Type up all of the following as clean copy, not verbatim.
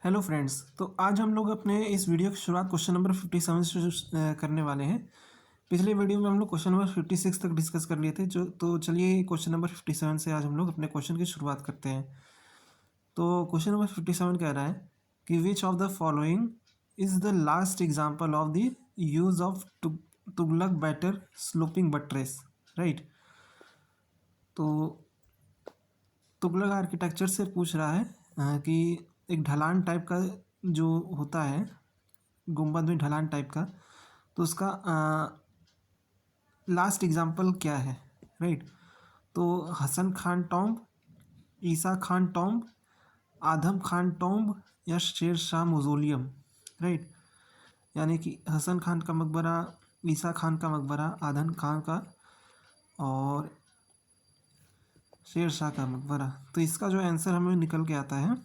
Hello friends. तो आज हम लोग अपने इस वीडियो की शुरुआत क्वेश्चन नंबर 57 से करने वाले हैं। पिछले वीडियो में हम लोग क्वेश्चन नंबर 56 तक डिस्कस कर लिए थे। तो चलिए क्वेश्चन नंबर 57 से आज हम लोग अपने क्वेश्चन की शुरुआत करते हैं। तो क्वेश्चन नंबर 57 कह रहा है कि which of the following is the last example of the use of Tughlaq batter sloping buttress. Right. तो तुगलक आर्किटेक्चर से पूछ रहा है कि एक ढलान टाइप का जो होता है, गुंबद में ढलान टाइप का, तो उसका लास्ट एग्जाम्पल क्या है। राइट। तो हसन खान टॉम्ब, ईसा खान टॉम्ब, आदम खान टॉम्ब या शेर शाह मोजोलियम। राइट। यानी कि हसन खान का मकबरा, ईसा खान का मकबरा, आदम खान का और शेर शाह का मकबरा। तो इसका जो आंसर हमें निकल के आता है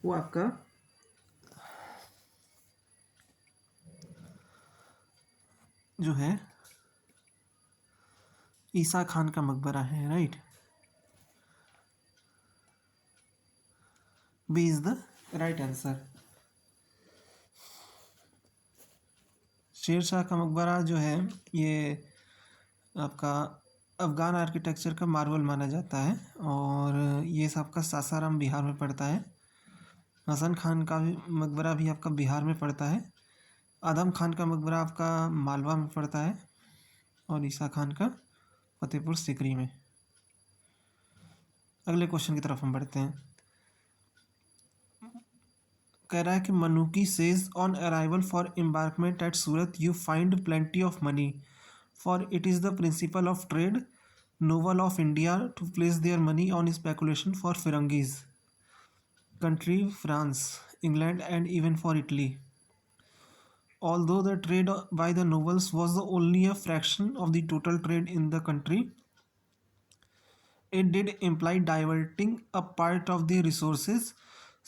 वो आपका जो है ईसा खान का मकबरा है। Right. B is the right answer. Sher Shah का मकबरा जो है ये आपका अफ़गान आर्किटेक्चर का मार्वल माना जाता है और ये सबका सासाराम बिहार में पड़ता है। हसन खान का भी मकबरा भी आपका बिहार में पड़ता है। आदम खान का मकबरा आपका मालवा में पड़ता है और ईसा खान का फतेहपुर सीकरी में। अगले क्वेश्चन की तरफ हम बढ़ते हैं। कह रहा है कि Manucci says on arrival for embarkment at Surat you find plenty of money for it is the principle of trade novel of India to place their money on speculation for firangis country France, England, and even for Italy. Although the trade by the nobles was only a fraction of the total trade in the country, it did imply diverting a part of the resources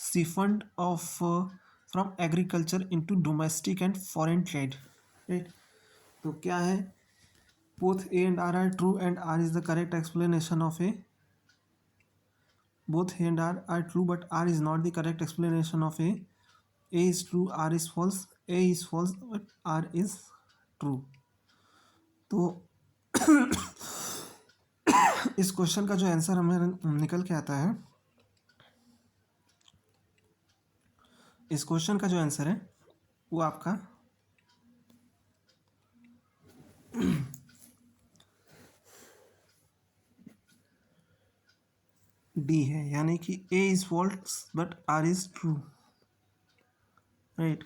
siphoned off from agriculture into domestic and foreign trade. Right. तो क्या है? Both A and R are true, and R is the correct explanation of A. Both A and R are true, but R is not the correct explanation of A. A is true, R is false. A is false, but R is true. तो इस question का जो answer हमें निकल के आता है, इस क्वेश्चन का जो आंसर है वो आपका डी है। यानी कि A is false but R is true. Right.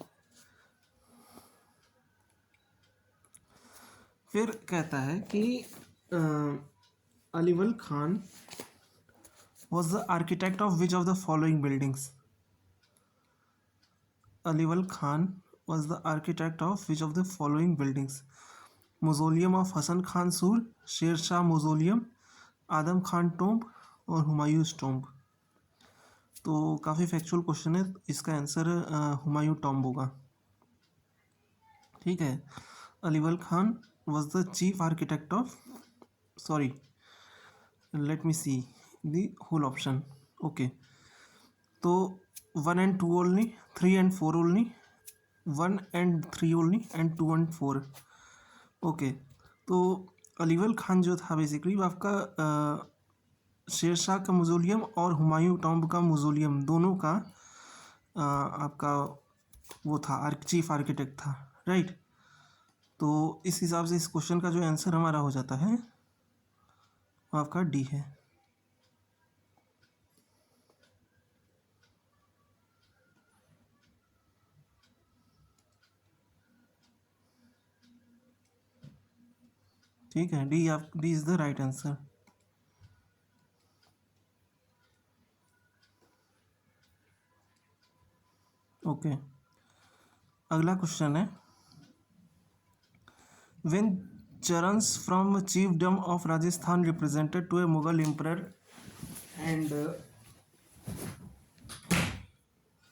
फिर कहता है कि Aliwal Khan was the architect of which of the following buildings? Aliwal Khan was the architect of which of the following buildings? Mausoleum of Hassan Khan Sur, Sher Shah Mausoleum, Adam Khan tomb और Humayun's tomb. तो काफ़ी factual question है, इसका answer Humayun tomb होगा। ठीक है। अलीवल Khan was the chief architect of, sorry, let me see the whole option. Okay. तो 1 and 2 only, 3 and 4 only, 1 and 3 only, and 2 and 4. Okay. तो अलीवल खान जो था बेसिकली वो आपका शेरशाह का मोजोलियम और हुमायूं टॉम्ब का मोजोलियम दोनों का आपका वो था, चीफ आर्किटेक्ट था। राइट। तो इस हिसाब से इस क्वेश्चन का जो आंसर हमारा हो जाता है वो आपका डी है। ठीक है। D is the right answer. Okay. अगला क्वेश्चन है, when Charans from chiefdom of Rajasthan represented to a Mughal emperor and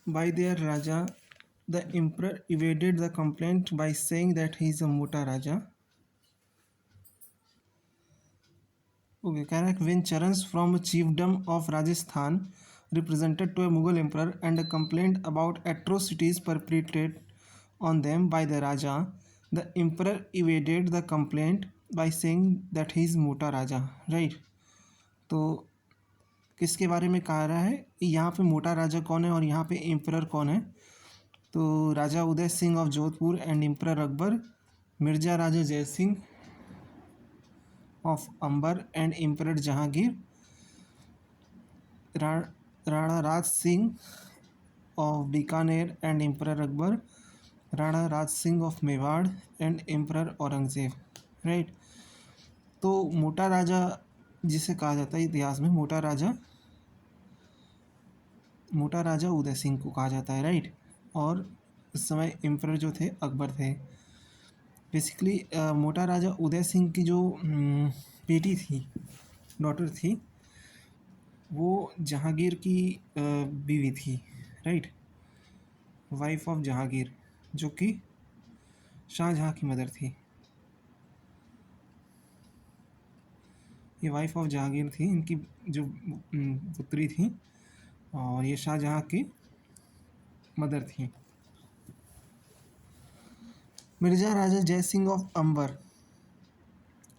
by their Raja, the emperor evaded the complaint by saying that he is a Mota Raja. Okay, कह रहा है when Charans from chiefdom of Rajasthan represented to a Mughal emperor and complained about atrocities perpetrated on them by the Raja. The emperor evaded the complaint by saying that he is Mota Raja. Right? तो किसके बारे में कहा रहा है, यहाँ पे मोटा राजा कौन है और यहाँ पे एम्परर कौन है? तो Raja Uday Singh of Jodhpur and emperor Akbar, Mirza Raja Jai Singh of Amber and emperor Jahangir, Rana Raj Singh of Bikaner and emperor Akbar, Rana Raj Singh of Mewar and emperor Aurangzeb. Right? तो मोटा राजा जिसे कहा जाता है इतिहास में, मोटा राजा उदय सिंह को कहा जाता है. राइट? और उस समय एम्परर जो थे अकबर थे. बेसिकली मोटा राजा उदय सिंह की जो बेटी थी, डॉटर थी, वो जहांगीर की बीवी थी. राइट? वाइफ ऑफ जहांगीर, जो कि शाहजहाँ की मदर थी. ये वाइफ ऑफ जहांगीर थी, इनकी जो पुत्री थी, और ये शाहजहाँ की मदर थी. मिर्जा राजा जय सिंह ऑफ अंबर.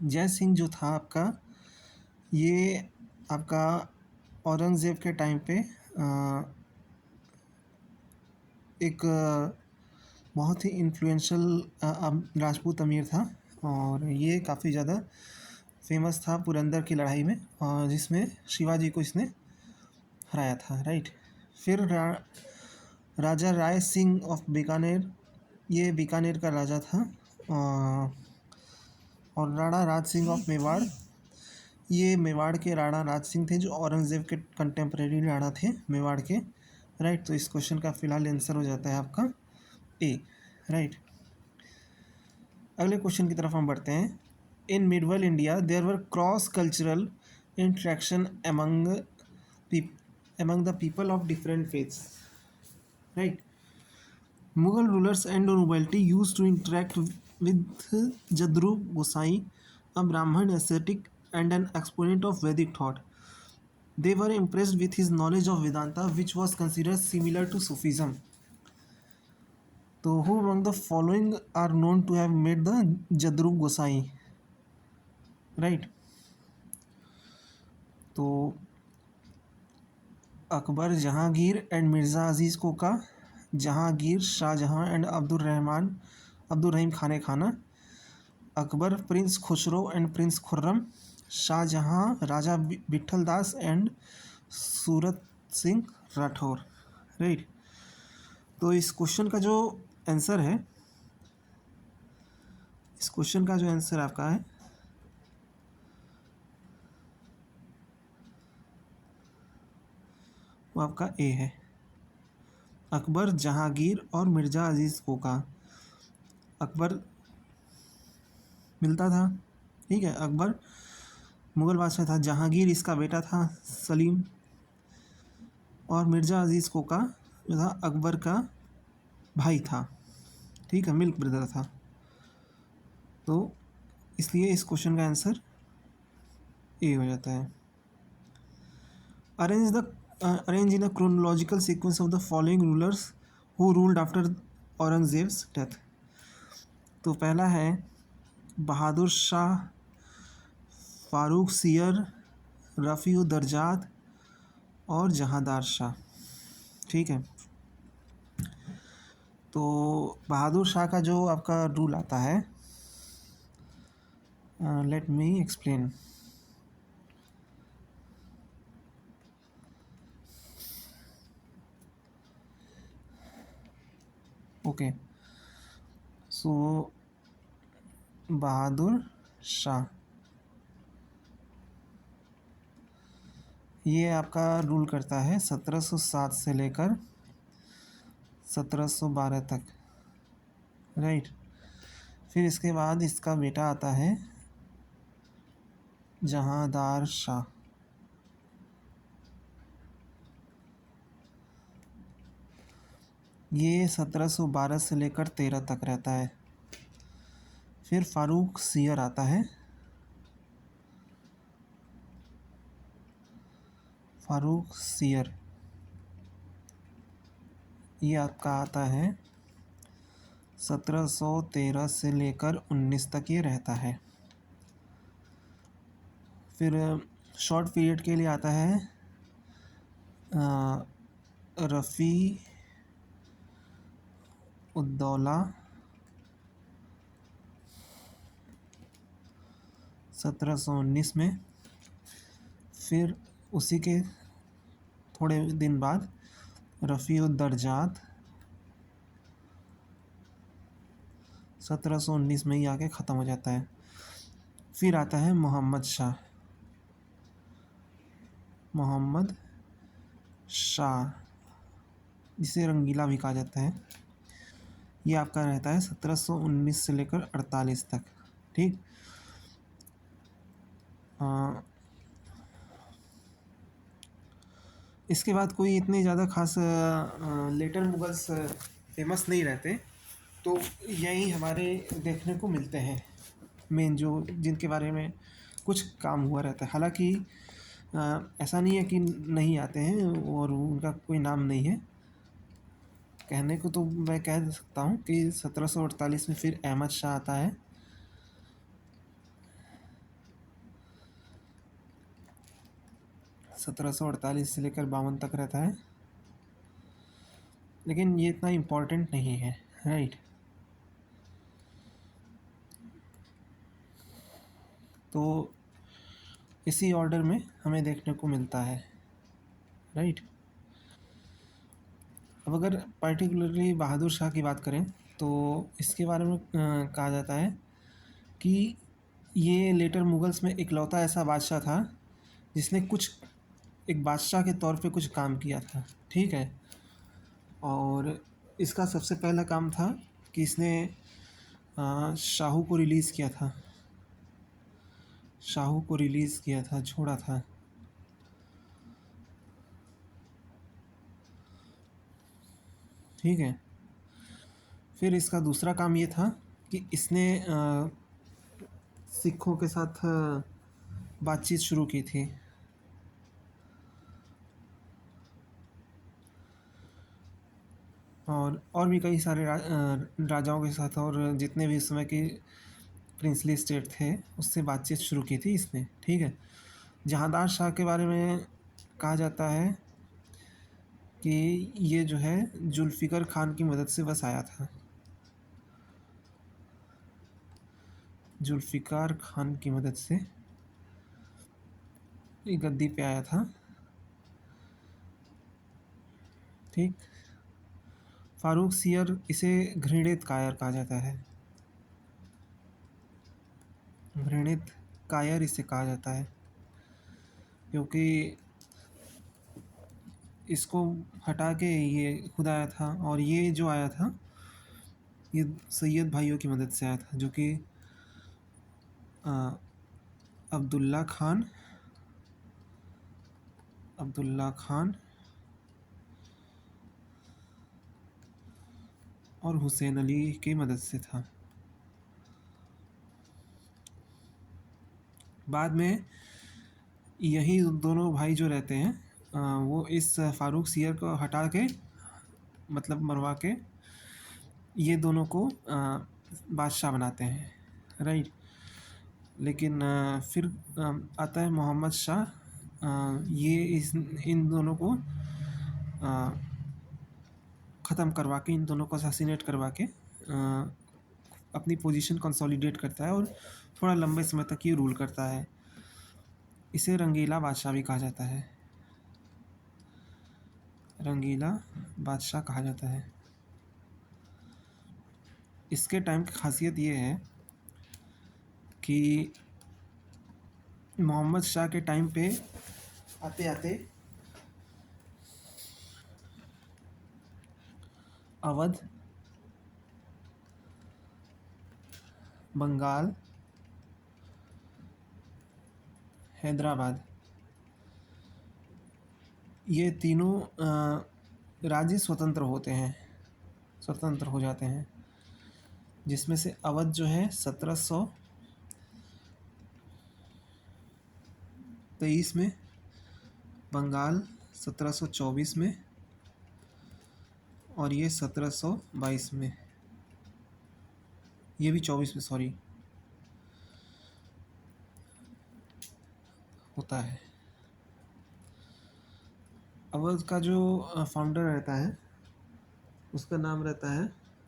जय सिंह जो था आपका, ये आपका औरंगज़ेब के टाइम पे एक बहुत ही इन्फ्लुएंशियल राजपूत अमीर था, और ये काफ़ी ज़्यादा फेमस था पुरंदर की लड़ाई में, जिसमें शिवाजी को इसने हराया था. राइट? फिर राजा राय सिंह ऑफ बीकानेर, ये बीकानेर का राजा था. और राणा राज सिंह ऑफ मेवाड़, ये मेवाड़ के राणा राज सिंह थे, जो औरंगज़ेब के कंटेम्प्रेरी राणा थे मेवाड़ के. राइट? तो इस क्वेश्चन का फिलहाल आंसर हो जाता है आपका ए. राइट? अगले क्वेश्चन की तरफ हम बढ़ते हैं. In medieval India there were cross cultural interaction among the people of different faiths. Right? Mughal rulers and nobility used to interact with Jadru Gosai, a Brahmin ascetic and an exponent of Vedic thought. They were impressed with his knowledge of Vedanta, which was considered similar to Sufism. So, who among the following are known to have met the Jadru Gosai? Right? तो Akbar, Jahangir and Mirza Aziz Koka, Jahangir Shahjahan and Abdul Rahim Khana, Akbar prince Khusrau and prince Khurram, Shahjahan Raja Vithal Das and Surat Singh Rathore. Right? तो इस question का जो answer है, आपका है वो आपका ए है. अकबर, जहांगीर और मिर्ज़ा अजीज़ कोका. अकबर मिलता था, ठीक है, अकबर मुग़ल बादशाह था, जहांगीर इसका बेटा था सलीम, और मिर्ज़ा अजीज़ कोका जो था अकबर का भाई था. ठीक है, मिल्क ब्रदर था. तो इसलिए इस क्वेश्चन का आंसर ए हो जाता है. Arrange in a chronological sequence of the following rulers who ruled after Aurangzeb's death. तो पहला है बहादुर शाह, फारूक सियर, रफ़ी दरजात और जहांदार शाह. ठीक है, तो बहादुर शाह का जो आपका रूल आता है, लेट मी एक्सप्लेन. ओके, सो बहादुर शाह ये आपका रूल करता है 1707 से लेकर 1712 तक. राइट? फिर इसके बाद इसका बेटा आता है जहांदार शाह. ये 1712 से लेकर 13 तक रहता है. फिर फारूक सियर आता है, फारूक सियर ये आपका आता है 1713 से लेकर 19 तक ये रहता है। फिर शॉर्ट पीरियड के लिए आता है रफ़ी उद्दौला 1719 में। फिर उसी के थोड़े दिन बाद रफ़ी उद-दरजात 1719 में ही आके ख़त्म हो जाता है। फिर आता है मोहम्मद शाह, जिसे रंगीला भी कहा जाता है। ये आपका रहता है 1719 से लेकर 48 तक। ठीक। इसके बाद कोई इतने ज़्यादा खास लेटर मुगल्स फेमस नहीं रहते, तो यही हमारे देखने को मिलते हैं मेन, जो जिनके बारे में कुछ काम हुआ रहता है। हालांकि ऐसा नहीं है कि नहीं आते हैं और उनका कोई नाम नहीं है। कहने को तो मैं कह सकता हूँ कि 1748 में फिर अहमद शाह आता है। सत्रह सौ अड़तालीस से लेकर 52 तक रहता है, लेकिन ये इतना इम्पोर्टेंट नहीं है। राइट। तो इसी ऑर्डर में हमें देखने को मिलता है। राइट। अब अगर पर्टिकुलरली बहादुर शाह की बात करें तो इसके बारे में कहा जाता है कि ये लेटर मुगल्स में इकलौता ऐसा बादशाह था जिसने कुछ एक बादशाह के तौर पे कुछ काम किया था। ठीक है। और इसका सबसे पहला काम था कि इसने शाहू को रिलीज़ किया था, छोड़ा था। ठीक है। फिर इसका दूसरा काम ये था कि इसने सिखों के साथ बातचीत शुरू की थी। और भी कई सारे राजाओं के साथ, और जितने भी उस समय के प्रिंसली स्टेट थे उससे बातचीत शुरू की थी इसने। ठीक है। जहांदार शाह के बारे में कहा जाता है कि ये जो है जुल्फ़िकार खान की मदद से बस आया था। जुल्फ़िकार खान की मदद से ये गद्दी पे आया था। ठीक। फारूक सियर, इसे घृणित कायर कहा जाता है। घृणित कायर इसे कहा जाता है क्योंकि इसको हटा के ये खुद आया था, और ये जो आया था ये सैयद भाइयों की मदद से आया था, जो कि अब्दुल्ला खान और हुसैन अली की मदद से था। बाद में यही दोनों भाई जो रहते हैं वो इस फारूक सियर को हटा के, मतलब मरवा के, ये दोनों को बादशाह बनाते हैं। राइट। लेकिन फिर आता है मोहम्मद शाह। ये इन दोनों को ख़त्म करवा के, इन दोनों को असैसिनेट करवा के अपनी पोजीशन कंसोलिडेट करता है और थोड़ा लंबे समय तक ये रूल करता है। इसे रंगीला बादशाह भी कहा जाता है। रंगीला बादशाह कहा जाता है। इसके टाइम की खासियत ये है कि मोहम्मद शाह के टाइम पे आते आते अवध, बंगाल, हैदराबाद, ये तीनों राज्य स्वतंत्र हो जाते हैं, जिसमें से अवध जो है 1723 में, बंगाल 1724 में, और ये 1722 में, ये भी 24 में सॉरी होता है। अवध का जो फाउंडर रहता है उसका नाम रहता है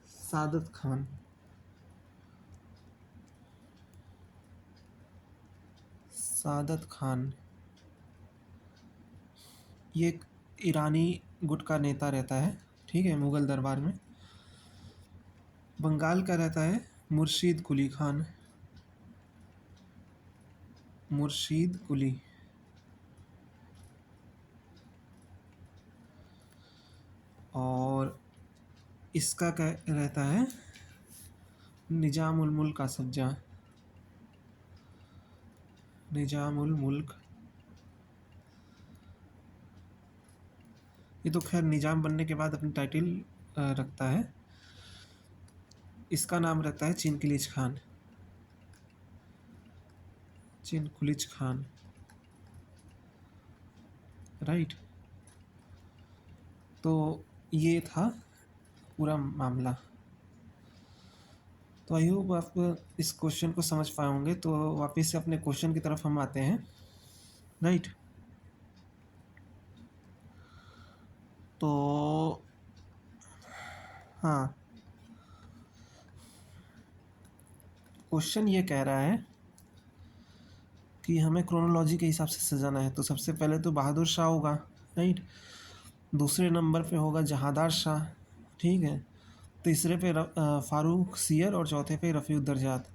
सादत खान। सादत खान ये एक ईरानी गुट का नेता रहता है, ठीक है, मुग़ल दरबार में। बंगाल का रहता है मुर्शीद कुली खान। मुर्शीद कुली। और इसका क्या रहता है, निजाम उल मुल्क असफ़। निजाम उल मुल्क, ये तो खैर निजाम बनने के बाद अपनी टाइटल रखता है। इसका नाम रहता है चिनकिलिज खान। चिनकुलिज खान, राइट। तो ये था पूरा मामला। तो आई होप आप इस क्वेश्चन को समझ पाए होंगे। तो वापस से अपने क्वेश्चन की तरफ हम आते हैं, राइट। तो हाँ, क्वेश्चन ये कह रहा है कि हमें क्रोनोलॉजी के हिसाब से सजाना है। तो सबसे पहले तो बहादुर शाह होगा, राइट। दूसरे नंबर पे होगा जहांदार शाह, ठीक है। तीसरे पे फारूक सियर और चौथे पे रफ़ीउद्दरजात।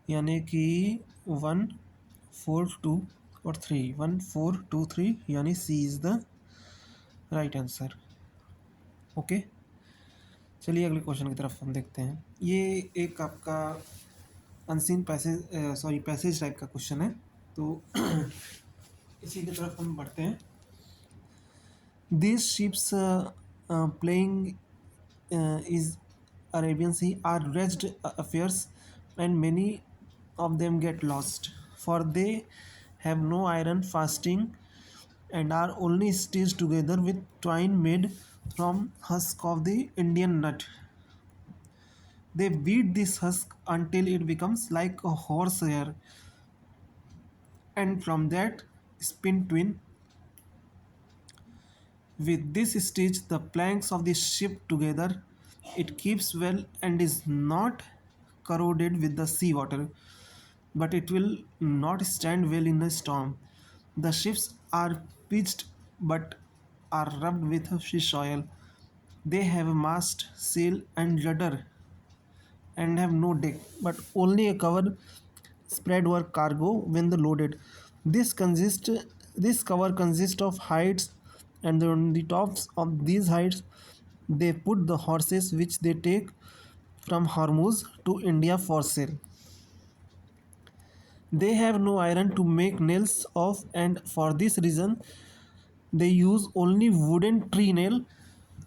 यानी कि 1 4 2 और 3, 1 4 2 3, यानी C is the right answer. Okay, चलिए अगले क्वेश्चन की तरफ हम देखते हैं। ये एक आपका अनसीन पैसेज टाइप का क्वेश्चन है। तो इसी की तरफ हम बढ़ते हैं। These ships playing is Arabian Sea are wretched affairs, and many of them get lost, for they have no iron fasting and are only stitched together with twine made from husk of the Indian nut. They beat this husk until it becomes like a horsehair, and from that spin twine. With this stitch the planks of the ship together. It keeps well and is not corroded with the sea water, but it will not stand well in a storm. The ships are pitched but are rubbed with fish oil. They have a mast, sail, and rudder, and have no deck, but only a cover spread over cargo when the loaded. This consists this cover consists of hides, and on the tops of these hides they put the horses which they take from Hormuz to India for sale. They have no iron to make nails of, and for this reason they use only wooden tree nail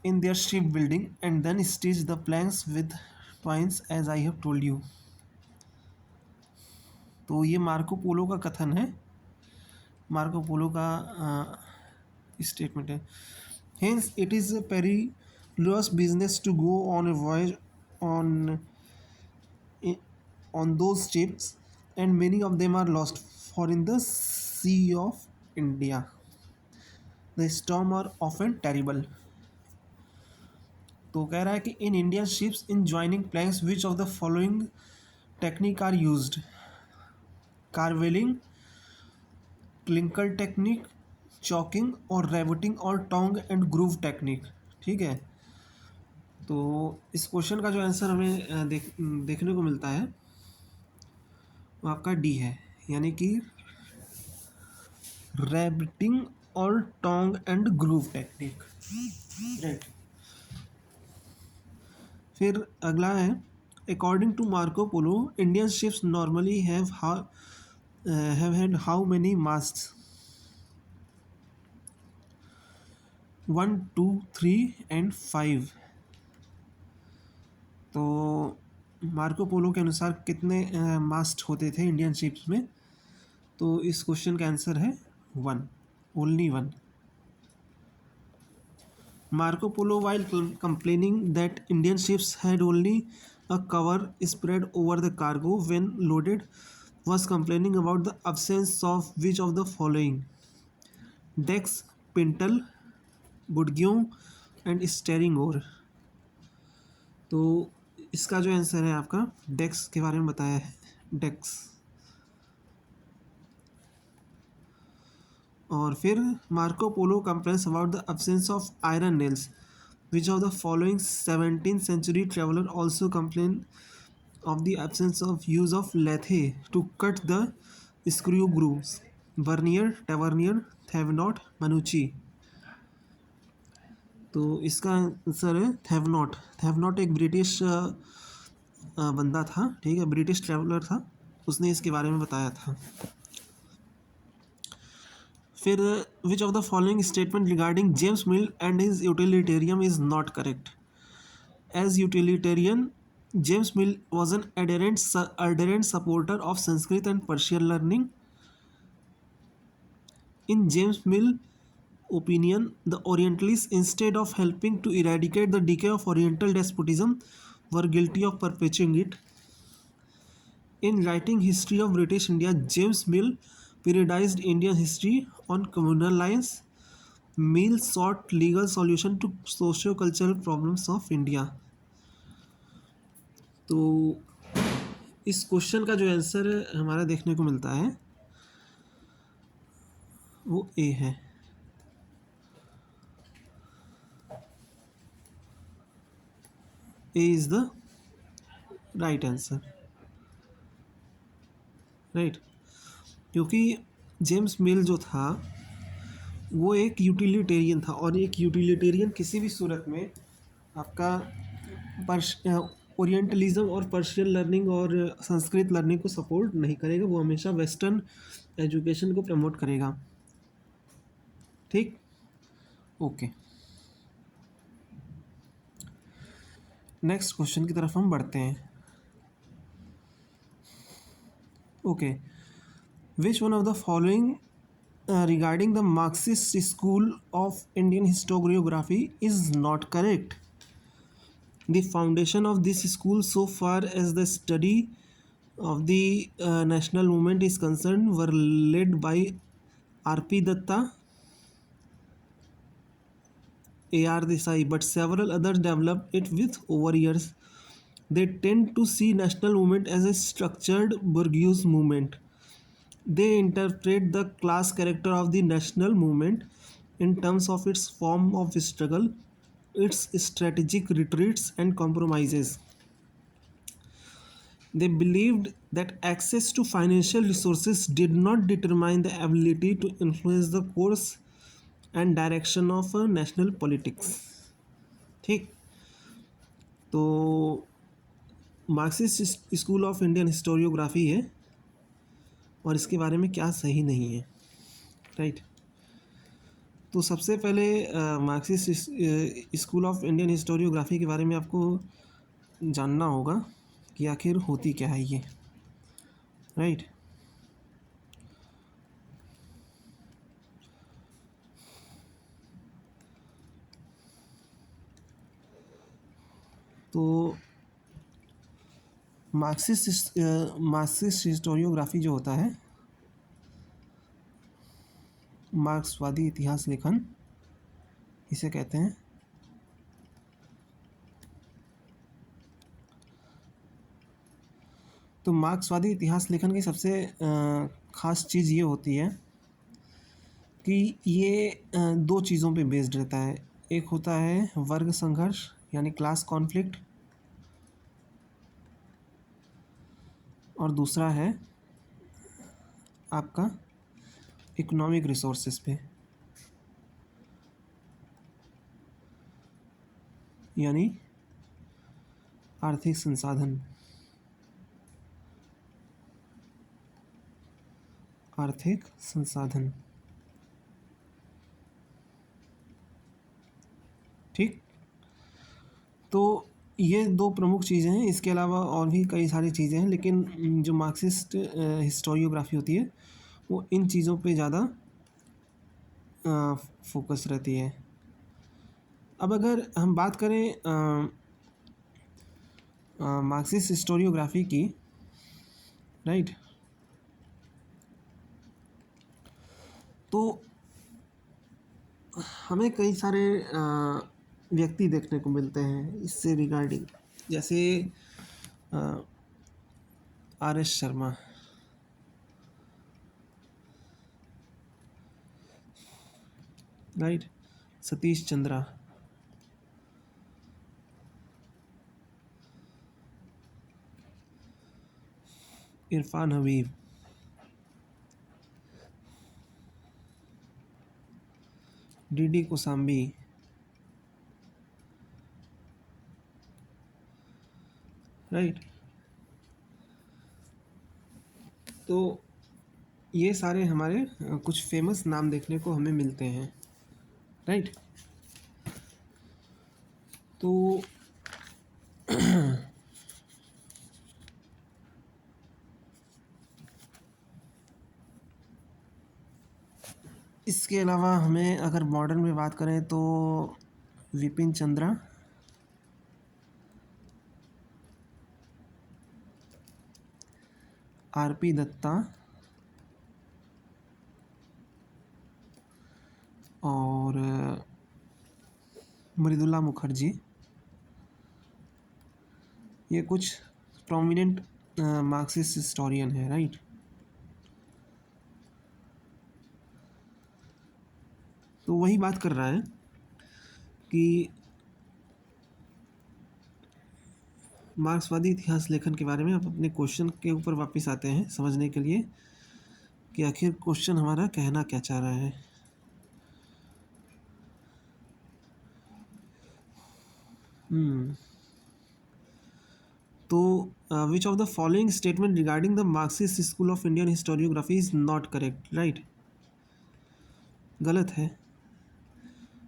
in their shipbuilding, and then stitch the planks with twines as I have told you. तो ये Marco Polo का कथन है, Marco Polo का statement है। Hence it is a perilous business to go on a voyage on those ships, and many of them are lost, for in the sea of India the storm are often terrible. तो कह रहा है कि in Indian ships in joining planks which of the following technique are used: carveling, clinker technique, choking और रेवटिंग और tongue and groove technique, ठीक है। तो इस क्वेश्चन का जो आंसर हमें देखने को मिलता है वो आपका डी है, यानी कि रेवटिंग और tongue and groove technique, right. फिर अगला है, according to Marco Polo Indian ships normally have had how many masts? 1 2 3 and 5। तो मार्को पोलो के अनुसार कितने मास्ट होते थे इंडियन शिप्स में? तो इस क्वेश्चन का आंसर है 1, only 1। Marco Polo, while complaining that Indian ships had only a cover spread over the cargo when loaded, was complaining about the absence of which of the following: decks, pintle, बुडगियों and steering oar. तो इसका जो answer है आपका डेक्स के बारे में बताया है, डेक्स। और फिर Marco Polo complains about the absence of iron nails, which of the following 17th century traveler also complain of the absence of use of lathe to cut the screw grooves? Bernier, Tavernier, Thevenot, Manucci. तो इसका answer है थेवनॉट। थेवनॉट एक British बंदा था, ठीक है, British traveller था, उसने इसके बारे में बताया था। फिर which of the following statement regarding James Mill and his utilitarian is not correct? As utilitarian, James Mill was an adherent supporter of Sanskrit and Persian learning. In James Mill opinion, the Orientalists, instead of helping to eradicate the decay of Oriental despotism, were guilty of perpetuating it. In writing History of British India, James Mill periodized Indian history on communal lines. Mill sought legal solution to socio-cultural problems of India. तो इस question का जो answer हमारा देखने को मिलता है वो ए है। A is the right answer, right. क्योंकि जेम्स मिल जो था वो एक यूटिलिटेरियन था, और एक यूटिलिटेरियन किसी भी सूरत में आपका ओरिएंटलिज्म और पर्शियन लर्निंग और संस्कृत लर्निंग को सपोर्ट नहीं करेगा, वो हमेशा वेस्टर्न एजुकेशन को प्रमोट करेगा। ठीक, ओके। नेक्स्ट क्वेश्चन की तरफ हम बढ़ते हैं। Okay, which one of the following regarding the Marxist school of Indian historiography is not correct? The foundation of this school, so far as the study of the national movement is concerned, were led by R.P. Datta, A.R. Desai, but several others developed it with over years. They tend to see national movement as a structured bourgeois movement. They interpret the class character of the national movement in terms of its form of struggle, its strategic retreats and compromises. They believed that access to financial resources did not determine the ability to influence the course and direction of national politics. ठीक, तो Marxist school of Indian historiography है और इसके बारे में क्या सही नहीं है, राइट। तो सबसे पहले Marxist school of Indian historiography के बारे में आपको जानना होगा कि आखिर होती क्या है ये, राइट। तो मार्क्सिस्ट हिस्टोरियोग्राफी जो होता है, मार्क्सवादी इतिहास लेखन इसे कहते हैं। तो मार्क्सवादी इतिहास लेखन की सबसे ख़ास चीज़ ये होती है कि ये दो चीज़ों पे बेस्ड रहता है। एक होता है वर्ग संघर्ष यानी क्लास कॉन्फ्लिक्ट, और दूसरा है आपका इकोनॉमिक रिसोर्सेज पे, यानी आर्थिक संसाधन, आर्थिक संसाधन। ठीक, तो ये दो प्रमुख चीज़ें हैं, इसके अलावा और भी कई सारी चीज़ें हैं, लेकिन जो मार्क्सिस्ट हिस्टोरियोग्राफी होती है वो इन चीज़ों पे ज़्यादा फोकस रहती है। अब अगर हम बात करें मार्क्सिस्ट हिस्टोरियोग्राफी की, राइट, तो हमें कई सारे व्यक्ति देखने को मिलते हैं इससे रिगार्डिंग, जैसे R S Sharma, right, Satish Chandra, Irfan Habib, D Kosambi, right. तो ये सारे हमारे कुछ फेमस नाम देखने को हमें मिलते हैं, राइट। तो इसके अलावा हमें अगर मॉडर्न में बात करें तो विपिन चंद्रा, आरपी दत्ता और मृदुला मुखर्जी, ये कुछ प्रोमिनेंट मार्क्सिस्ट हिस्टोरियन है, राइट। तो वही बात कर रहा है कि मार्क्सवादी इतिहास लेखन के बारे में आप अपने क्वेश्चन के ऊपर वापस आते हैं समझने के लिए कि आखिर क्वेश्चन हमारा कहना क्या चाह रहा है। तो विच of the following statement regarding the Marxist school of Indian historiography is not correct, right, गलत है।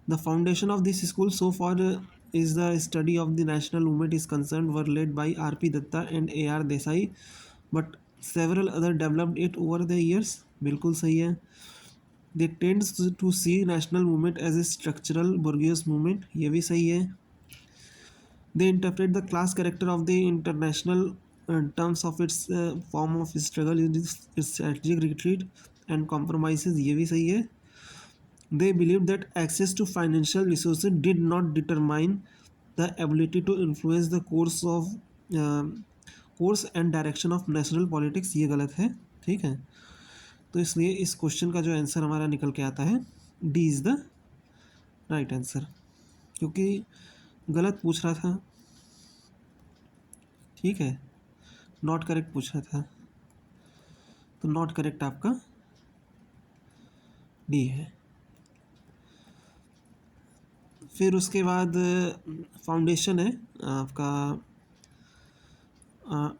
The foundation of this school so for is the study of the national movement is concerned were led by R.P. Datta and A.R. Desai, but several other developed it over the years, बिल्कुल सही है। They tends to see national movement as a structural bourgeois movement, ये भी सही है। They interpret the class character of the international terms of its form of struggle in its strategic retreat and compromises, ये भी सही है। They believed that access to financial resources did not determine the ability to influence the course and direction of national politics, ये गलत है, ठीक है। तो इसलिए इस क्वेश्चन का जो आंसर हमारा निकल के आता है D is the right answer, क्योंकि गलत पूछ रहा था, ठीक है, नॉट करेक्ट पूछ रहा था, तो नॉट करेक्ट आपका डी है। फिर उसके बाद फाउंडेशन है आपका,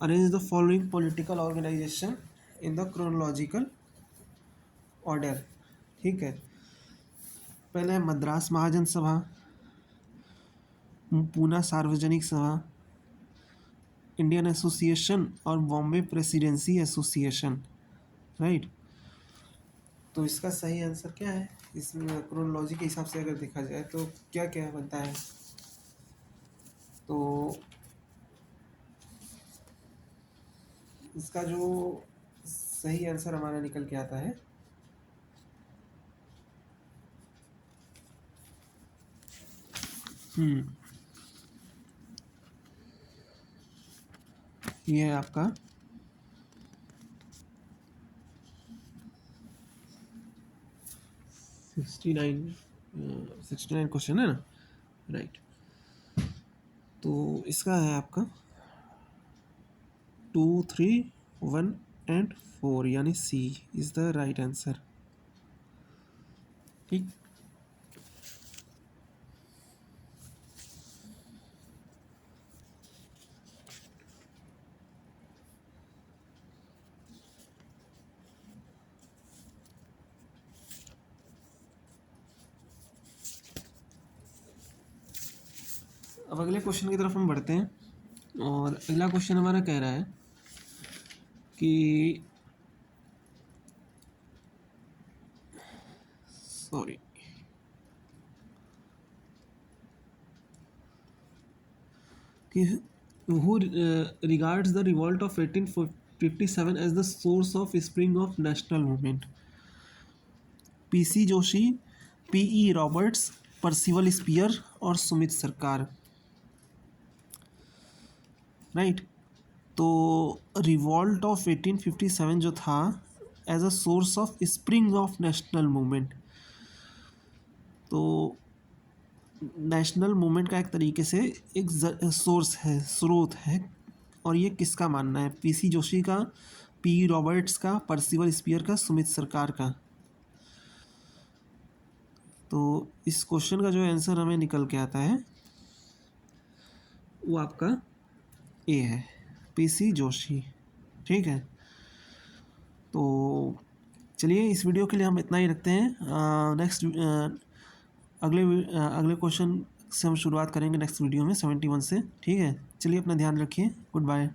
arrange the following political organisation in the chronological order, ठीक है। पहले है मद्रास महाजन सभा, पूना सार्वजनिक सभा, इंडियन एसोसिएशन और बॉम्बे प्रेसिडेंसी एसोसिएशन, राइट। तो इसका सही आंसर क्या है इसमें क्रोनोलॉजी के हिसाब से अगर देखा जाए तो क्या क्या बनता है, तो इसका जो सही आंसर हमारा निकल के आता है ये है आपका 69 क्वेश्चन है ना, राइट। तो इसका है आपका 2, 3, 1 एंड 4 यानी सी इज द राइट आंसर, ठीक। अब अगले क्वेश्चन की तरफ हम बढ़ते हैं और अगला क्वेश्चन हमारा कह रहा है कि सॉरी कि who regards the revolt of 1857 as the source of spring of national movement? PC Joshi, PE Roberts, Percival Spear और सुमित सरकार। राइट तो रिवॉल्ट ऑफ 1857 जो था as a source of spring of national movement, तो नेशनल मूवमेंट का एक तरीके से एक सोर्स है, स्रोत है। और ये किसका मानना है? पीसी जोशी का, पी रॉबर्ट्स का, परसिवल स्पियर का, सुमित सरकार का। तो इस क्वेश्चन का जो आंसर हमें निकल के आता है वो आपका ए है, पीसी जोशी। ठीक है, तो चलिए इस वीडियो के लिए हम इतना ही रखते हैं। नेक्स्ट अगले क्वेश्चन से हम शुरुआत करेंगे नेक्स्ट वीडियो में 71 से। ठीक है, चलिए अपना ध्यान रखिए। Good bye.